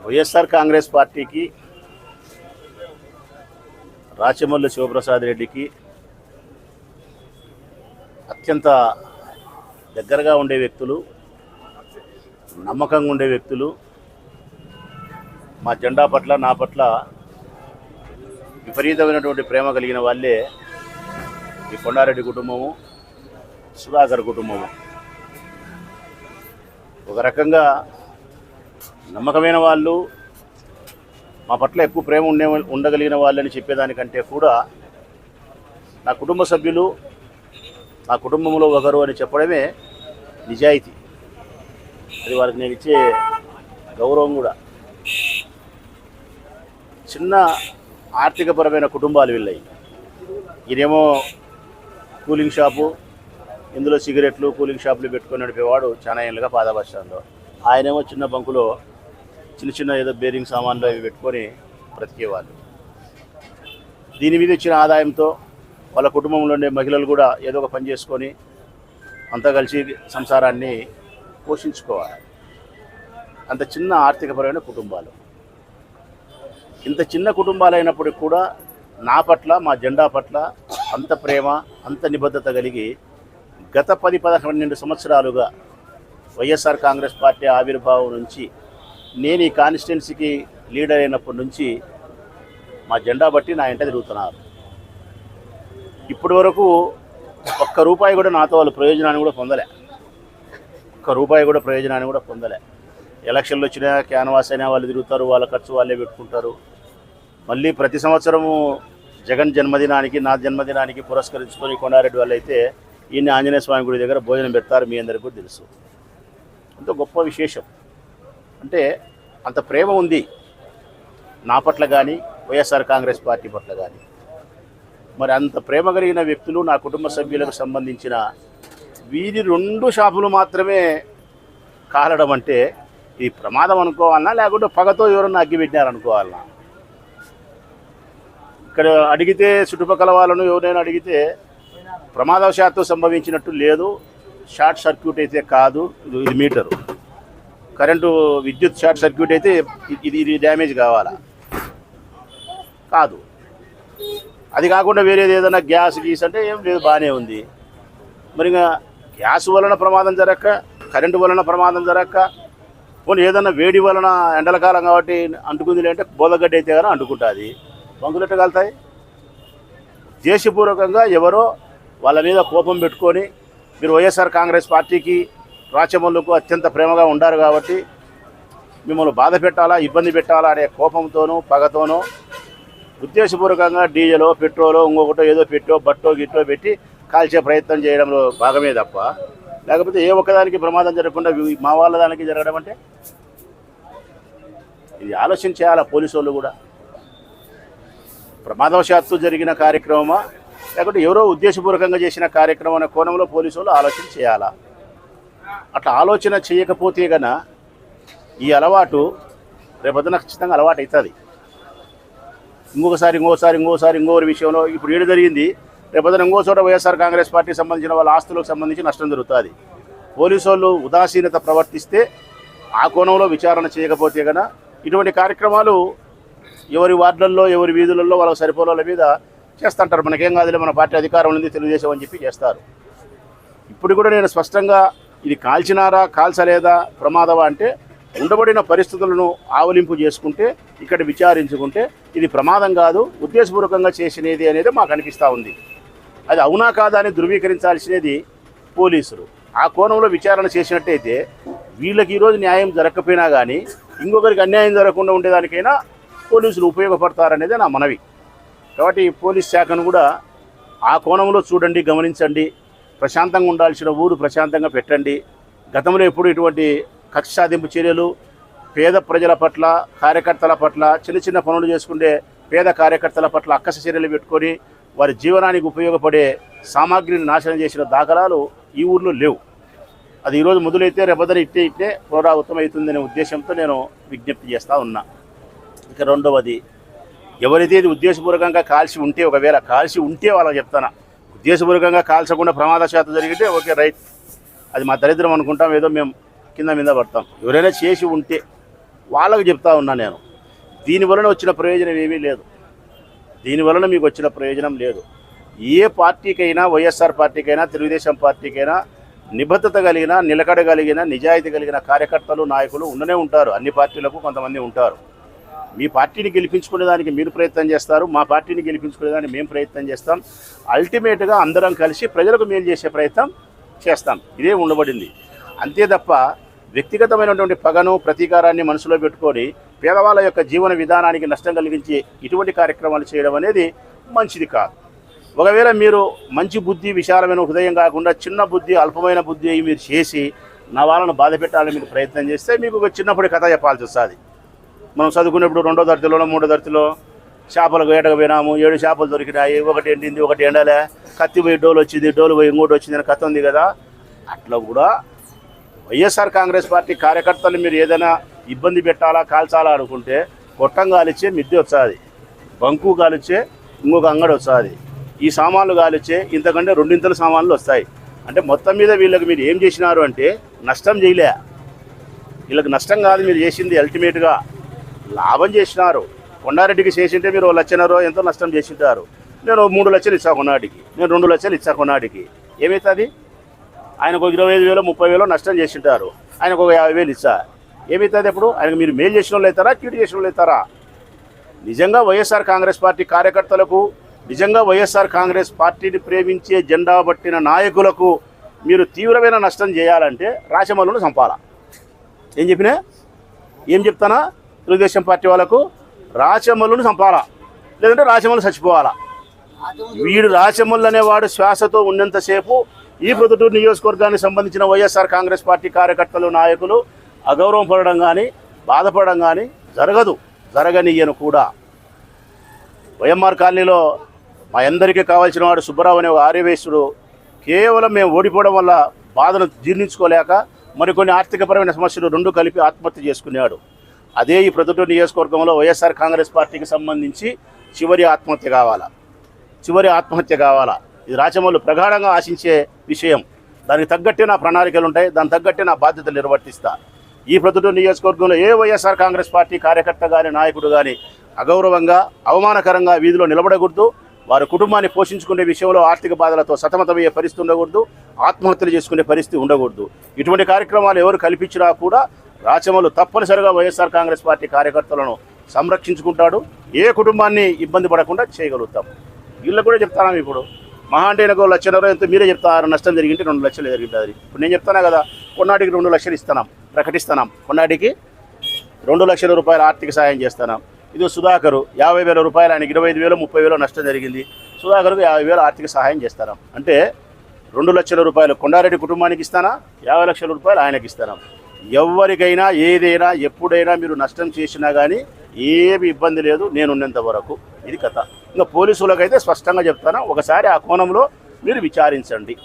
వైఎస్ఆర్ కాంగ్రెస్ పార్టీకి రాచమల్లు శివప్రసాద్ రెడ్డికి అత్యంత దగ్గరగా ఉండే వ్యక్తులు, నమ్మకంగా ఉండే వ్యక్తులు, మా జెండా పట్ల నా పట్ల విపరీతమైనటువంటి ప్రేమ కలిగిన వాళ్ళే ఈ కొండారెడ్డి కుటుంబము, సుధాకర్ కుటుంబము. ఒక రకంగా నమ్మకమైన వాళ్ళు, మా పట్ల ఎక్కువ ప్రేమ ఉండగలిగిన వాళ్ళని చెప్పేదానికంటే కూడా నా కుటుంబ సభ్యులు, నా కుటుంబంలో ఒకరు అని చెప్పడమే నిజాయితీ. అది వారికి నేను ఇచ్చే గౌరవం కూడా. చిన్న ఆర్థికపరమైన కుటుంబాలు వీళ్ళయి. ఈయనేమో కూలింగ్ షాపు, ఇందులో సిగరెట్లు కూలింగ్ షాపులు పెట్టుకొని నడిపేవాడు చాలా ఏళ్ళుగా పాత బస్ స్టాండ్లో. ఆయనేమో చిన్న బంకులో చిన్న ఏదో బేరింగ్ సామాన్లు అవి పెట్టుకొని బ్రతికేవాళ్ళు. దీని మీద ఇచ్చిన ఆదాయంతో వాళ్ళ కుటుంబంలో ఉండే మహిళలు కూడా ఏదో ఒక పని చేసుకొని అంతా కలిసి సంసారాన్ని పోషించుకోవాలి. అంత చిన్న ఆర్థికపరమైన కుటుంబాలు. ఇంత చిన్న కుటుంబాలు అయినప్పటికీ కూడా నా పట్ల, మా జెండా పట్ల అంత ప్రేమ, అంత నిబద్ధత కలిగి గత 10-12 సంవత్సరాలుగా వైఎస్ఆర్ కాంగ్రెస్ పార్టీ ఆవిర్భావం నుంచి, నేను ఈ కాన్స్టిట్యున్సీకి లీడర్ అయినప్పటి నుంచి మా జెండా బట్టి నా ఇంట తిరుగుతున్నారు. ఇప్పటి వరకు ఒక్క రూపాయి కూడా నాతో వాళ్ళు ప్రయోజనాన్ని కూడా పొందలే. ఒక్క రూపాయి కూడా ప్రయోజనాన్ని కూడా పొందలే. ఎలక్షన్లు వచ్చినా క్యాన్వాస్ అయినా వాళ్ళు తిరుగుతారు, వాళ్ళ ఖర్చు వాళ్ళే పెట్టుకుంటారు. మళ్ళీ ప్రతి సంవత్సరము జగన్ జన్మదినానికి, నా జన్మదినానికి పురస్కరించుకొని కొండారెడ్డి వాళ్ళు అయితే ఈయన ఆంజనేయ స్వామి గుడి దగ్గర భోజనం పెడతారు. మీ అందరికీ కూడా తెలుసు. అంత గొప్ప విశేషం. అంటే అంత ప్రేమ ఉంది నా పట్ల కానీ, వైఎస్ఆర్ కాంగ్రెస్ పార్టీ పట్ల కానీ. మరి అంత ప్రేమ కలిగిన వ్యక్తులు, నా కుటుంబ సభ్యులకు సంబంధించిన వీధి 2 షాపులు మాత్రమే కాలడం అంటే ఇది ప్రమాదం అనుకోవాలన్నా, లేకుంటే పగతో ఎవరన్నా అగ్గిపెట్టినారనుకోవాలన్నా? ఇక్కడ అడిగితే చుట్టుపక్కల వాళ్ళను ఎవరైనా అడిగితే ప్రమాదవశాత్తు సంభవించినట్టు లేదు. షార్ట్ సర్క్యూట్ అయితే కాదు, ఇది మీటరు. కరెంటు విద్యుత్ షార్ట్ సర్క్యూట్ అయితే ఇది డ్యామేజ్ కావాలా? కాదు. అది కాకుండా వేరేది ఏదైనా గ్యాస్ అంటే ఏం లేదు, బాగానే ఉంది. మరి ఇంకా గ్యాస్ వలన ప్రమాదం జరగక, కరెంటు వలన ప్రమాదం జరగక, పోనీ ఏదన్నా వేడి వలన ఎండల కాలం కాబట్టి అంటుకుంది అంటే బోదగడ్డ అయితే కానీ అంటుకుంటుంది. బంకులెట్ట కలుతాయి? ఉద్దేశపూర్వకంగా ఎవరో వాళ్ళ మీద కోపం పెట్టుకొని, మీరు వైఎస్ఆర్ కాంగ్రెస్ పార్టీకి, రాచమల్లుకు అత్యంత ప్రేమగా ఉండారు కాబట్టి మిమ్మల్ని బాధ పెట్టాలా, ఇబ్బంది పెట్టాలా అనే కోపంతోనూ పగతోనూ ఉద్దేశపూర్వకంగా డీజలో, పెట్రోలో, ఇంకొకటో ఏదో పెట్టో బట్టో గిట్టో పెట్టి కాల్చే ప్రయత్నం చేయడంలో భాగమే తప్ప, లేకపోతే ఏ ఒక్కదానికి ప్రమాదం జరగకుండా మా వాళ్ళ దానికి జరగడం అంటే ఇది ఆలోచన చేయాలా పోలీసు వాళ్ళు కూడా. ప్రమాదవశాత్తు జరిగిన కార్యక్రమమా, లేకుంటే ఎవరో ఉద్దేశపూర్వకంగా చేసిన కార్యక్రమం అనే కోణంలో పోలీసు వాళ్ళు ఆలోచన చేయాలా. అట్లా ఆలోచన చేయకపోతే గన ఈ అలవాటు రేపొద్దున ఖచ్చితంగా అలవాటు అవుతుంది. ఇంకోరి విషయంలో ఇప్పుడు ఏడు జరిగింది, రేపొద్దున ఇంకో చోట వైఎస్ఆర్ కాంగ్రెస్ పార్టీకి సంబంధించిన వాళ్ళ ఆస్తులకు సంబంధించి నష్టం జరుగుతుంది. పోలీసు వాళ్ళు ఉదాసీనత ప్రవర్తిస్తే, ఆ కోణంలో విచారణ చేయకపోతే గన ఇటువంటి కార్యక్రమాలు ఎవరి వార్డులలో, ఎవరి వీధులలో వాళ్ళ సరిపోల మీద చేస్తుంటారు. మనకేం కాదులే, మన పార్టీ అధికారం ఉంది, తెలుగుదేశం అని చెప్పి చేస్తారు. ఇప్పుడు కూడా నేను స్పష్టంగా ఇది కాల్చినారా, కాల్చలేదా, ప్రమాదమా అంటే ఉండబడిన పరిస్థితులను ఆవలింపు చేసుకుంటే, ఇక్కడ విచారించుకుంటే ఇది ప్రమాదం కాదు, ఉద్దేశపూర్వకంగా చేసినది అనేది మాకు అనిపిస్తూ ఉంది. అది అవునా కాదా అని ధృవీకరించాల్సినది పోలీసులు. ఆ కోణంలో విచారణ చేసినట్టయితే వీళ్ళకి ఈరోజు న్యాయం జరగకపోయినా కానీ ఇంకొకరికి అన్యాయం జరగకుండా ఉండేదానికైనా పోలీసులు ఉపయోగపడతారనేదే నా మనవి. కాబట్టి పోలీస్ శాఖను కూడా ఆ కోణంలో చూడండి, గమనించండి. ప్రశాంతంగా ఉండాల్సిన ఊరు ప్రశాంతంగా పెట్టండి. గతంలో ఎప్పుడు ఇటువంటి కక్ష సాధింపు చర్యలు పేద ప్రజల పట్ల, కార్యకర్తల పట్ల, చిన్న చిన్న పనులు చేసుకుంటే పేద కార్యకర్తల పట్ల అక్కస చర్యలు పెట్టుకొని వారి జీవనానికి ఉపయోగపడే సామాగ్రిని నాశనం చేసిన దాఖలాలు ఈ ఊర్లో లేవు. అది ఈరోజు మొదలైతే రేపొద్దున ఇట్టే పునరావృతం అవుతుందనే ఉద్దేశంతో నేను విజ్ఞప్తి చేస్తూ ఉన్నా. ఇక రెండవది, ఎవరైతే ఇది ఉద్దేశపూర్వకంగా కాల్చి ఉంటే, ఒకవేళ కాల్చి ఉంటే వాళ్ళకి చెప్తాను, ఉద్దేశపూర్వకంగా కాల్చకుండా ప్రమాదశాతం జరిగితే ఓకే రైట్, అది మా దరిద్రం అనుకుంటాం, ఏదో మేము కింద మీద పడతాం. ఎవరైనా చేసి ఉంటే వాళ్ళకు చెప్తా ఉన్నా నేను. దీనివలన వచ్చిన ప్రయోజనం ఏమీ లేదు. దీనివలన మీకు వచ్చిన ప్రయోజనం లేదు. ఏ పార్టీకైనా, వైఎస్ఆర్ పార్టీకైనా, తెలుగుదేశం పార్టీకైనా నిబద్ధత కలిగిన, నిలకడ కలిగిన, నిజాయితీ కలిగిన కార్యకర్తలు, నాయకులు ఉండనే ఉంటారు. అన్ని పార్టీలకు కొంతమంది ఉంటారు. మీ పార్టీని గెలిపించుకునేదానికి మీరు ప్రయత్నం చేస్తారు, మా పార్టీని గెలిపించుకునేదానికి మేము ప్రయత్నం చేస్తాం. అల్టిమేట్గా అందరం కలిసి ప్రజలకు మేలు చేసే ప్రయత్నం చేస్తాం. ఇదే ఉండబడింది. అంతే తప్ప వ్యక్తిగతమైనటువంటి పగను, ప్రతీకారాన్ని మనసులో పెట్టుకొని పేదవాళ్ళ యొక్క జీవన విధానానికి నష్టం కలిగించి ఇటువంటి కార్యక్రమాలు చేయడం అనేది మంచిది కాదు. ఒకవేళ మీరు మంచి బుద్ధి, విశాలమైన హృదయం కాకుండా చిన్న బుద్ధి, అల్పమైన బుద్ధి అయి మీరు చేసి నా వాళ్ళను బాధ పెట్టాలని మీరు ప్రయత్నం చేస్తే మీకు ఒక చిన్నప్పుడు కథ చెప్పాల్సి వస్తుంది. మనం చదువుకునేప్పుడు 2వ తరగతిలో 3వ తరగతిలో చేపలకు వేటకు పోయినాము, 7 చేపలు దొరికినాయి, ఒకటి ఎండింది, ఒకటి ఎండలే, కత్తి పోయి డోలు వచ్చింది, డోలు పోయి ఇంకోటి వచ్చింది అని కథ ఉంది కదా. అట్లా కూడా వైఎస్ఆర్ కాంగ్రెస్ పార్టీ కార్యకర్తలు మీరు ఏదైనా ఇబ్బంది పెట్టాలా, కాల్చాలా అనుకుంటే కొట్టం కాలిచ్చే మిద్దె వస్తుంది, బంకు కాలిచ్చే ఇంకొక అంగడి వస్తుంది, ఈ సామాన్లు కాలిచ్చే ఇంతకంటే 2 సామాన్లు వస్తాయి. అంటే మొత్తం మీద వీళ్ళకి మీరు ఏం చేసినారు అంటే నష్టం చేయలే. వీళ్ళకి నష్టం కాదు మీరు చేసింది, అల్టిమేట్గా లాభం చేసినారు. కొండారెడ్డికి చేసింటే మీరు 1 లక్షన్నర ఎంతో నష్టం చేసింటారు. నేను 3 లక్షలు ఇచ్చా కొన్నాడికి, నేను 2 లక్షలు ఇచ్చా కొన్నాడికి. ఏమవుతుంది? ఆయనకు 25,000 30,000 నష్టం చేసింటారు, ఆయనకు ఒక 50,000 ఇచ్చా. ఏమవుతుంది? అప్పుడు ఆయనకు మీరు మేలు చేసిన వాళ్ళు అవుతారా, కీడు చేసిన వాళ్ళు అవుతారా? నిజంగా వైఎస్ఆర్ కాంగ్రెస్ పార్టీ కార్యకర్తలకు, నిజంగా వైఎస్ఆర్ కాంగ్రెస్ పార్టీని ప్రేమించే జెండా పట్టిన నాయకులకు మీరు తీవ్రమైన నష్టం చేయాలంటే రాచమల్లును చంపాలా. ఏం చెప్పినా? ఏం చెప్తానా? తెలుగుదేశం పార్టీ వాళ్ళకు రాచమల్లును చంపాలా, లేదంటే రాచమల్లు చచ్చిపోవాలా. వీడు రాచమల్లు అనేవాడు శ్వాసతో ఉన్నంతసేపు ఈ ప్రొద్దుటూరు నియోజకవర్గానికి సంబంధించిన వైఎస్ఆర్ కాంగ్రెస్ పార్టీ కార్యకర్తలు, నాయకులు అగౌరవం పడడం కానీ, బాధపడడం కానీ జరగదు, జరగనియ్యను కూడా. వైఎంఆర్ కాలనీలో మా అందరికీ కావాల్సిన వాడు సుబ్బరావు అనే ఒక ఆర్యవేశ్వరుడు కేవలం మేము ఓడిపోవడం వల్ల బాధను జీర్ణించుకోలేక మరికొన్ని ఆర్థికపరమైన సమస్యలు 2 కలిపి ఆత్మహత్య చేసుకున్నాడు. అదే ఈ ప్రొద్దుటూరు నియోజకవర్గంలో వైఎస్ఆర్ కాంగ్రెస్ పార్టీకి సంబంధించి చివరి ఆత్మహత్య కావాలా. ఇది రాచమల్లు ప్రగాఢంగా ఆశించే విషయం. దానికి తగ్గట్టే నా ప్రణాళికలు ఉంటాయి, దానికి తగ్గట్టే నా బాధ్యతలు నిర్వర్తిస్తా. ఈ ప్రొద్దుటూరు నియోజకవర్గంలో ఏ వైఎస్ఆర్ కాంగ్రెస్ పార్టీ కార్యకర్త కానీ, నాయకుడు కానీ అగౌరవంగా, అవమానకరంగా వీధిలో నిలబడకూడదు. వారి కుటుంబాన్ని పోషించుకునే విషయంలో ఆర్థిక బాధలతో సతమతమయ్యే పరిస్థితి ఉండకూడదు, ఆత్మహత్యలు చేసుకునే పరిస్థితి ఉండకూడదు. ఇటువంటి కార్యక్రమాలు ఎవరు కల్పించినా కూడా రాచమల్లు తప్పనిసరిగా వైఎస్ఆర్ కాంగ్రెస్ పార్టీ కార్యకర్తలను సంరక్షించుకుంటాడు. ఏ కుటుంబాన్ని ఇబ్బంది పడకుండా చేయగలుగుతాం. వీళ్ళకు కూడా చెప్తాను. ఇప్పుడు మహా అంటే 1 లక్షన్నర ఎంతో మీరే చెప్తారు, నష్టం జరిగింటే 2 లక్షలు జరిగింది. ఇప్పుడు నేను చెప్తాను కదా, కొన్నాటికి 2 లక్షలు ఇస్తున్నాం, ప్రకటిస్తున్నాం. కొన్నాటికి 2 లక్షల రూపాయల ఆర్థిక సాయం చేస్తున్నాం. ఇది సుధాకరు 50,000 రూపాయలు, ఆయనకి 25,000 30,000 నష్టం జరిగింది. సుధాకర్కు 50,000 ఆర్థిక సహాయం చేస్తున్నాం. అంటే 2 లక్షల రూపాయలు కొండారెడ్డి కుటుంబానికి ఇస్తానా, 50 లక్షల రూపాయలు ఆయనకి ఇస్తున్నాం. ఎవరికైనా ఏదైనా ఎప్పుడైనా మీరు నష్టం చేసినా కానీ ఏమి ఇబ్బంది లేదు, నేనున్నంత వరకు. ఇది కథ. ఇంకా పోలీసులకైతే స్పష్టంగా చెప్తాను, ఒకసారి ఆ కోణంలో మీరు విచారించండి.